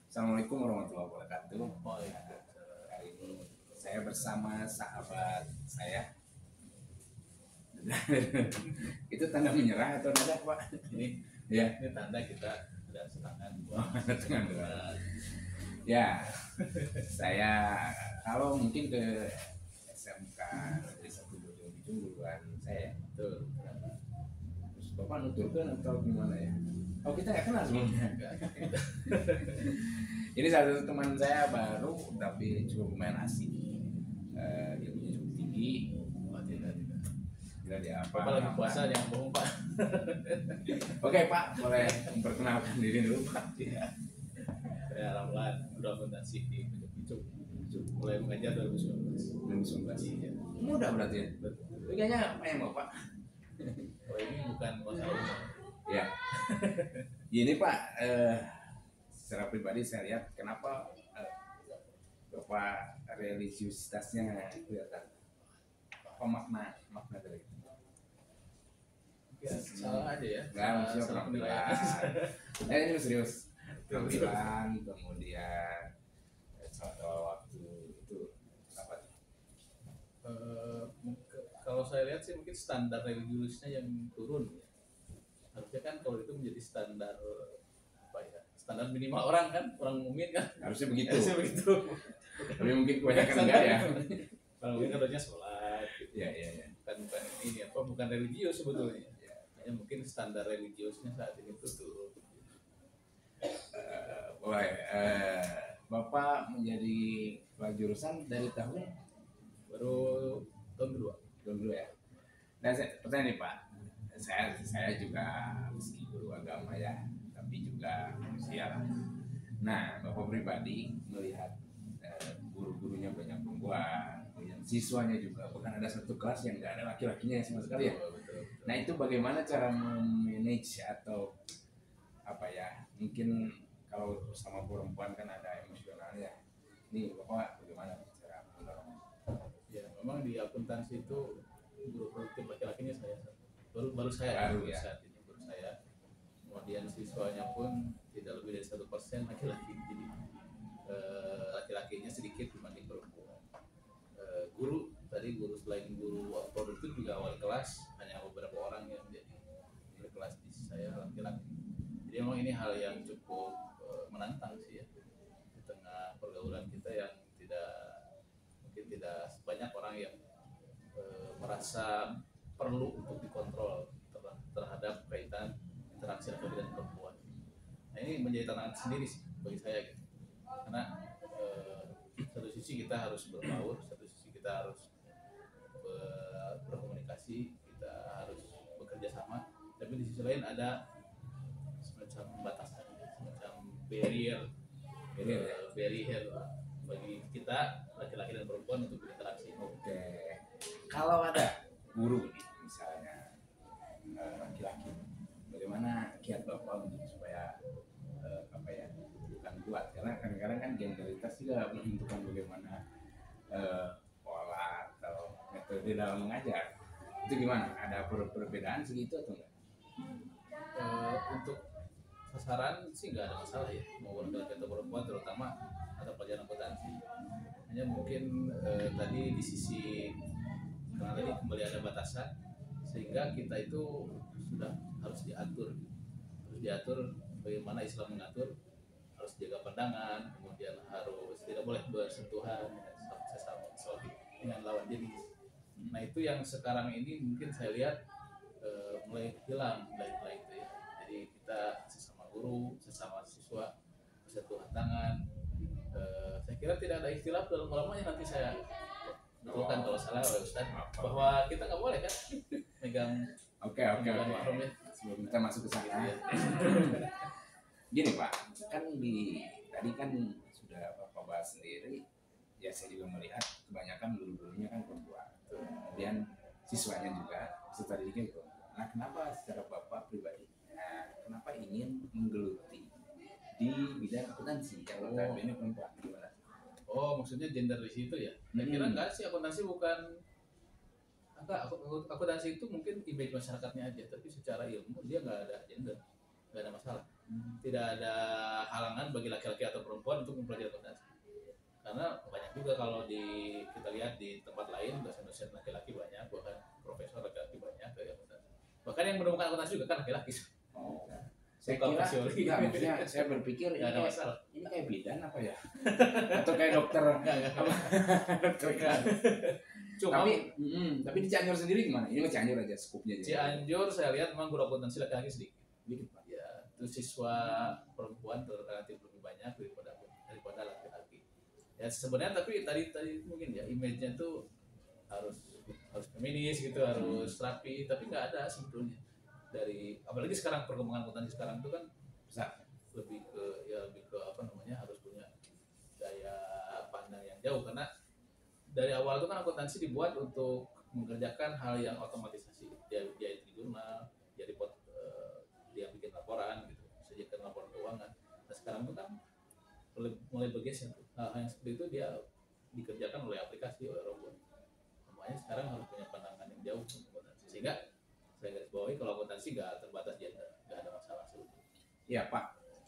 Assalamualaikum warahmatullahi wabarakatuh. Waalaikumsalam. Hari ini saya bersama sahabat saya. Itu tanda menyerah atau tidak, Pak? Ini Ya, ini tanda kita sudah setangan. dengan doa. Ya, saya kalau mungkin ke SMK Negeri 1 Bojong duluan saya. Betul. Terus Bapak nuturkan atau gimana ya? Oh, kita nggak kenal sebelumnya. Ini satu teman saya baru tapi cukup lumayan asik. Ilmunya cukup tinggi. Oh, tidak. Tidak dia apa? Bapak lagi puasa jangan bohong, Pak. Oke, Pak, boleh memperkenalkan diri dulu, Pak. Iya. Saya Ramlan, udah akuntansi di Picuk. Mulai mengajar 2019. 2019. Iya. Mudah berarti ya. Betul. Kayaknya apa yang Bapak? Kalau ini bukan masalah umum. Ya. Gini, Pak, secara pribadi saya lihat kenapa Bapak religiusitasnya kelihatan. Apa makna dari itu? Ya, salah aja ya. Enggak, maksudnya Salah penampilan. penilaian. Ini serius. Penampilan, kemudian soal waktu itu apa? Kalau saya lihat sih mungkin standar religiusnya yang turun ya. Harusnya kan kalau itu menjadi standar apa ya? Standar minimal orang kan, orang mukmin kan. Harusnya begitu. Harusnya begitu. Tapi mungkin kebanyakan enggak ya. Orang mukmin kan harusnya sholat gitu. Iya, iya, iya. Bukan ini apa, bukan religius sebetulnya. Hanya mungkin standar religiusnya saat ini itu turun. Bapak menjadi kepala jurusan dari tahun Baru tahun kedua. dulu ya. Nah, pertanyaan nih Pak, saya juga meski guru agama ya, tapi juga manusia lah. Nah, Bapak pribadi melihat guru-gurunya banyak perempuan, kemudian siswanya juga, bahkan ada satu kelas yang nggak ada laki-lakinya sama sekali ya. Betul. Nah, itu bagaimana cara memanage atau apa ya? Mungkin kalau sama perempuan kan ada emosionalnya. Ini Bapak bagaimana cara mendorong? Ya, memang di akuntansi itu guru produktif laki-lakinya saya baru saya Baru ya. saat ini baru saya. Kemudian siswanya pun tidak lebih dari 1% laki-laki. Jadi laki-lakinya sedikit dibanding perempuan. Guru selain guru produktif juga awal kelas hanya beberapa orang yang jadi berkelas di saya laki-laki. Jadi memang ini hal yang cukup menantang sih ya di tengah pergaulan kita yang mungkin tidak sebanyak orang yang merasa perlu untuk dikontrol terhadap kaitan interaksi laki-laki dan perempuan. Nah, ini menjadi tantangan sendiri sih bagi saya gitu. Karena satu sisi kita harus berbaur, satu sisi kita harus berkomunikasi, kita harus bekerja sama, tapi di sisi lain ada semacam batasan, semacam barrier bagi kita laki-laki dan perempuan untuk berinteraksi. Oke. Kalau ada guru nih, misalnya laki-laki, bagaimana kiat Bapak untuk supaya apa ya, bukan kuat, karena kadang-kadang kan genderitas juga menentukan bagaimana pola atau metode dalam mengajar. Itu gimana? Ada perbedaan segitu atau enggak? Untuk sasaran sih nggak ada masalah ya, mau laki-laki atau perempuan, terutama ada pelajaran akuntansi. Hanya mungkin tadi di sisi karena tadi kembali ada batasan, sehingga kita itu sudah harus diatur bagaimana Islam mengatur, harus jaga pandangan, kemudian harus tidak boleh bersentuhan sesama dengan lawan jenis. Nah, itu yang sekarang ini mungkin saya lihat mulai hilang nilai-nilai itu ya. Jadi kita sesama guru, sesama siswa bersentuhan tangan. Saya kira tidak ada istilah dalam ulamanya, nanti saya betulkan kalau salah oleh Ustaz, bahwa kita nggak boleh kan megang. Oke. Mahrum ya. Sebelum kita masuk ke sana, gini Pak, kan tadi kan sudah Bapak bahas sendiri, ya saya juga melihat kebanyakan guru-gurunya kan perempuan, kemudian siswanya juga peserta didiknya perempuan. Nah, kenapa secara Bapak pribadi, kenapa ingin menggeluti di bidang akuntansi yang notabene perempuan? Gimana? Oh, maksudnya gender di situ ya? Saya kira enggak sih, akuntansi bukan. Akuntansi itu mungkin image masyarakatnya aja, tapi secara ilmu dia nggak ada gender, nggak ada masalah. Tidak ada halangan bagi laki-laki atau perempuan untuk mempelajari akuntansi. Karena banyak juga kalau kita lihat di tempat lain dosen-dosen laki-laki banyak, bahkan profesor laki-laki banyak kayak akuntansi. Bahkan yang menemukan akuntansi juga kan laki-laki. Oh. Saya kira enggak, maksudnya saya berpikir Nggak ada masalah. Ini kayak bidan apa ya? Atau kayak dokter. Dokter kan. Tapi di Cianjur sendiri gimana? Ini mah Cianjur aja skupnya. Cianjur saya lihat memang guru akuntansi laki-laki sedikit. Ya, itu siswa perempuan relatif lebih banyak daripada laki-laki. Ya sebenarnya tapi tadi mungkin ya image-nya tuh harus feminis gitu, harus rapi, tapi nggak ada sebetulnya. Dari apalagi sekarang perkembangan akuntansi sekarang itu kan lebih ke apa namanya, harus punya daya pandang yang jauh, karena dari awal itu kan akuntansi dibuat untuk mengerjakan hal yang otomatisasi. Dia di jurnal, dia bikin laporan gitu, sajikan laporan keuangan. Nah sekarang itu kan mulai bergeser tuh. Hal yang seperti itu dia dikerjakan oleh aplikasi, oleh robot. Semuanya sekarang harus punya pandangan yang jauh untuk akuntansi. Sehingga saya garis bawahi kalau akuntansi nggak terbatas gender, nggak ada masalah sebetulnya. Iya Pak,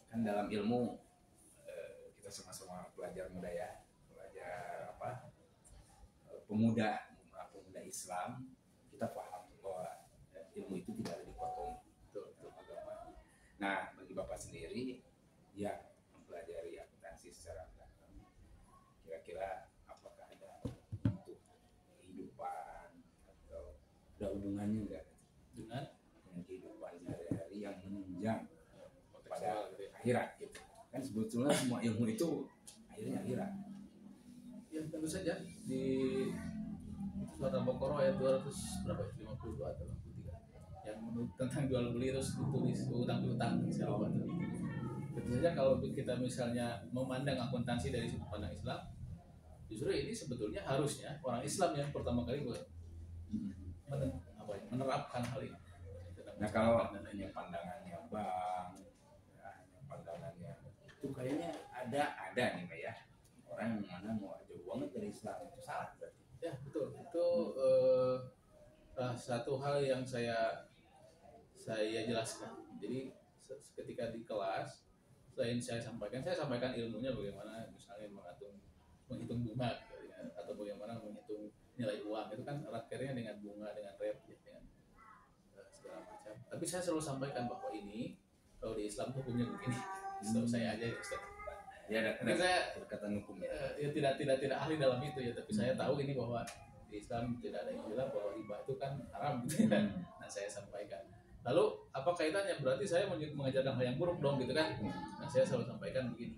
kan dalam ilmu kita sama-sama pelajar muda ya, pelajar pemuda Islam, kita paham bahwa ilmu itu tidak ada dikotomi agama. Nah, bagi Bapak sendiri yang mempelajari akuntansi secara mendalam, kira-kira apakah ada untuk kehidupan atau ada hubungannya enggak dengan kehidupan sehari-hari yang menunjang pada akhirat gitu? Kan sebetulnya semua ilmu itu akhirnya akhirat. Ya tentu saja di surat Al-Baqarah ayat 252 atau 53 yang tentang jual beli terus ditulis utang piutang saya lupa. Tentu saja kalau kita misalnya memandang akuntansi dari sudut pandang Islam, justru ini sebetulnya harusnya orang Islam yang pertama kali menerapkan hal ini. Nah kalau hanya pandangannya Bang, pandangannya itu kayaknya ada nih Mbak ya, orang yang mana mau jauh banget dari Islam, itu salah berarti. Ya betul, itu satu hal yang saya jelaskan. Jadi ketika di kelas selain saya sampaikan ilmunya bagaimana misalnya menghitung bunga atau bagaimana menghitung nilai uang, itu kan erat kaitannya dengan bunga, dengan rate, dengan segala macam. Tapi saya selalu sampaikan bahwa ini kalau di Islam hukumnya begini. Setahu saya aja ya Ustaz. Ya ada berkaitan hukum ya tidak ahli dalam itu ya, tapi saya tahu ini bahwa di Islam tidak ada istilah bahwa riba itu kan haram gitu ya. Nah saya sampaikan. Lalu apa kaitannya? Berarti saya mengajarkan hal yang buruk dong gitu kan? Nah saya selalu sampaikan begini.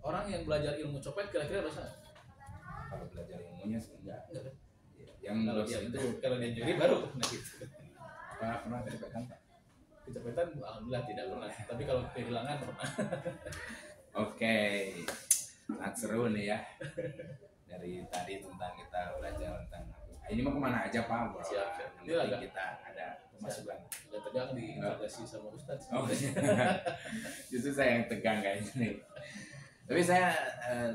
Orang yang belajar ilmu copet kira-kira dosa? Kalau belajar ilmunya enggak. Yang kalau dia itu kalau dia nyuri baru nah gitu. Pernah kecopetan Pak? Kecopetan alhamdulillah tidak pernah. Tapi kalau kehilangan pernah. Oke, sangat seru nih ya. Dari tadi tentang kita belajar tentang ini mah kemana aja Pak? Siap. Ini lagi kita ada pemasukan. Udah tegang diinterogasi sama Ustadz. Oh, justru saya yang tegang kayaknya nih. Tapi saya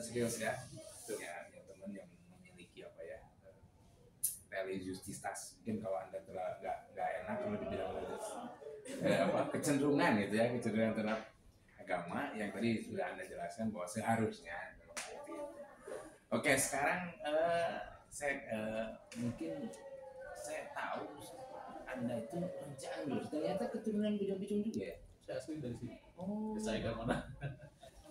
serius ya. Ya, teman yang memiliki religiusitas. Mungkin kalau Anda nggak enak kalau dibilang kecenderungan gitu ya, kecenderungan terhadap agama yang tadi sudah Anda jelaskan bahwa seharusnya. Oke, sekarang mungkin saya tahu Anda itu orang Cianjur, ternyata keturunan Bujang-Bicung juga ya? Saya asli dari sini. Oh. Saya ke mana?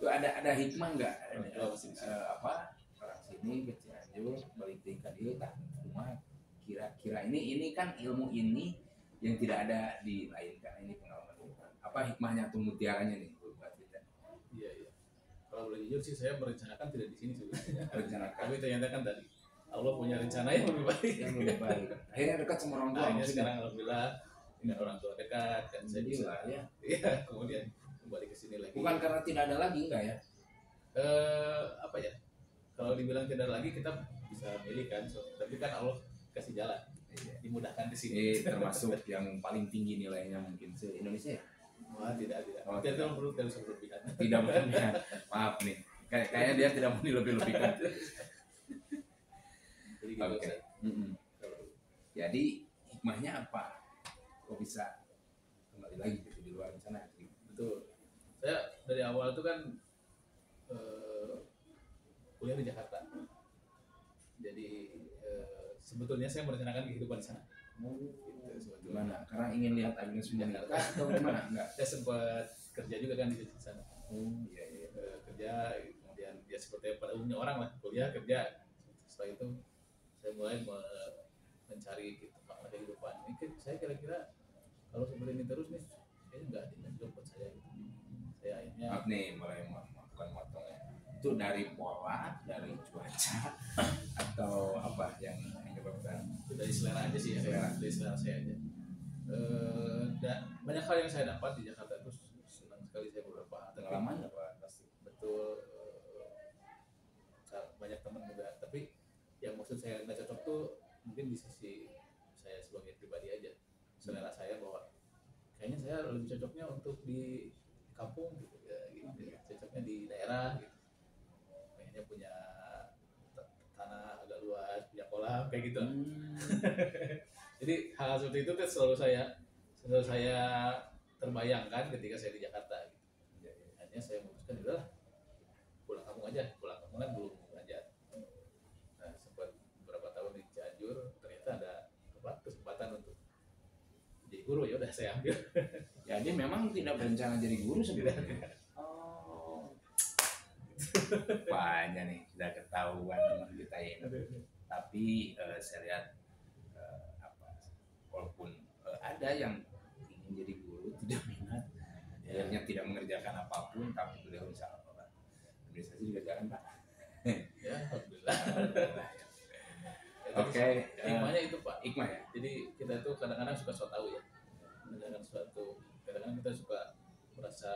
Ada hikmah nggak? Orang sini ke Cianjur, balik tingkat dia, rumah kira-kira ini kan ilmu ini yang tidak ada di lain, karena ini pengalaman. Apa hikmahnya atau mutiaranya nih buat kita? Iya. Kalau boleh jujur sih saya merencanakan tidak di sini sebenarnya. Rencanakan. Tapi ternyata kan tadi Allah punya rencana yang lebih baik. Akhirnya dekat sama orang tua. Akhirnya sekarang alhamdulillah dengan orang tua dekat kan saya bisa. Iya, kemudian kembali ke sini lagi. Bukan karena tidak ada lagi enggak ya? Apa ya? Kalau dibilang tidak ada lagi kita bisa milih kan. Tapi kan Allah kasih jalan. Dimudahkan di sini. Termasuk yang paling tinggi nilainya mungkin se-Indonesia ya? Wah, tidak. Oh, tidak perlu berlebihan. Tidak berlebihan. Maaf nih. Kayaknya dia tidak mau dilebih-lebihkan. Jadi gitu. Okay. Jadi hikmahnya apa? Kok bisa kembali lagi gitu di luar sana? Betul. betul. Saya dari awal itu kan eh, kuliah di Jakarta. Jadi sebetulnya saya merencanakan kehidupan di sana. Gitu, sebetulnya. Gimana? Karena ingin lihat Agnes Di menikah Jakarta. atau gimana? Enggak. Saya sempat kerja juga kan di sana. Iya iya. Kerja, kemudian ya seperti pada umumnya orang lah, kuliah kerja. Setelah itu saya mulai mencari gitu, makna kehidupan. Ini saya kira-kira kalau seperti ini terus nih, kayaknya nggak ada yang buat saya. Saya akhirnya Maaf nih, mulai bukan motongnya. Itu dari pola, dari cuaca, atau apa yang menyebabkan? itu dari selera aja sih, ya, Selera. dari selera saya aja. Banyak hal yang saya dapat di Jakarta itu senang sekali saya beberapa Pengalaman apa pasti? betul, banyak teman juga, tapi yang maksud saya nggak cocok tuh mungkin di sisi saya sebagai pribadi aja, selera saya bahwa kayaknya saya lebih cocoknya untuk di kampung gitu ya, gitu. Cocoknya di daerah gitu, pengennya punya tanah agak luas, punya kolam kayak gitu. Jadi hal seperti itu kan selalu saya terbayangkan ketika saya di Jakarta gitu. Hanya saya memutuskan udahlah pulang kampung aja, pulang kampung kan belum belajar. Nah sempat beberapa tahun di Cianjur, ternyata ada kesempatan untuk jadi guru, ya udah saya ambil. Jadi memang tidak berencana jadi guru sebenarnya. Oh, banyak nih sudah ketahuan teman kita ini. Tapi saya lihat walaupun ada yang ingin jadi guru tidak minat, akhirnya tidak mengerjakan apapun, tapi beliau insya Allah administrasi juga jalan Pak. Ya alhamdulillah. Oke, Hikmahnya itu Pak. Hikmah ya. Jadi kita tuh kadang-kadang suka so tahu ya, mengerjakan sesuatu. Kadang-kadang kita suka merasa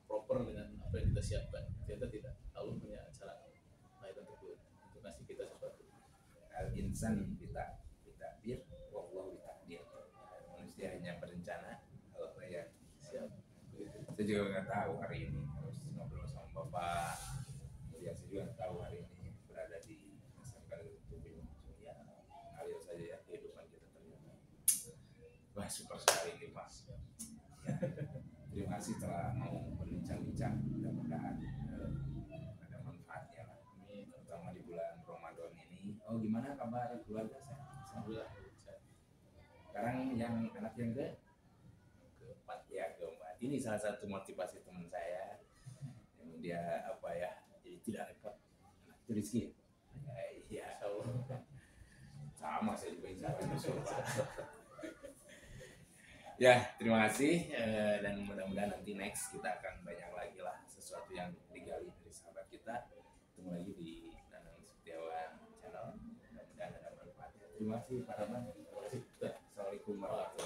proper dengan apa yang kita siapkan. Ternyata tidak. Allah punya cara lain untuk ngasih kita sesuatu. Al insan kita bir, wallahu takdir. Manusia hanya berencana, Allah yang Siap. Begitu. Saya juga nggak tahu hari ini harus ngobrol sama Bapak. Kemudian saya juga nggak tahu hari ini berada di SMK Tubing. Ya, ngalir saja ya kehidupan kita ternyata. Wah, super sekali ini Pak. Ya, terima kasih telah mau berbincang-bincang. Mudah-mudahan ada manfaatnya lah. Terutama di bulan Ramadan ini. Oh, gimana kabar keluarga saya? Alhamdulillah. Sekarang yang anak yang keempat ya, keempat. Ini salah satu motivasi teman saya yang dia apa ya, jadi tidak repot. Anak itu Rizky. Iya. Sama saya juga insya Allah. Ya, terima kasih dan mudah-mudahan nanti next kita akan banyak lagi lah sesuatu yang digali dari sahabat kita. Ketemu lagi di Nanang Setiawan channel. Mudah-mudahan ada manfaatnya. Terima kasih Pak Rahman. Assalamualaikum warahmatullahi wabarakatuh.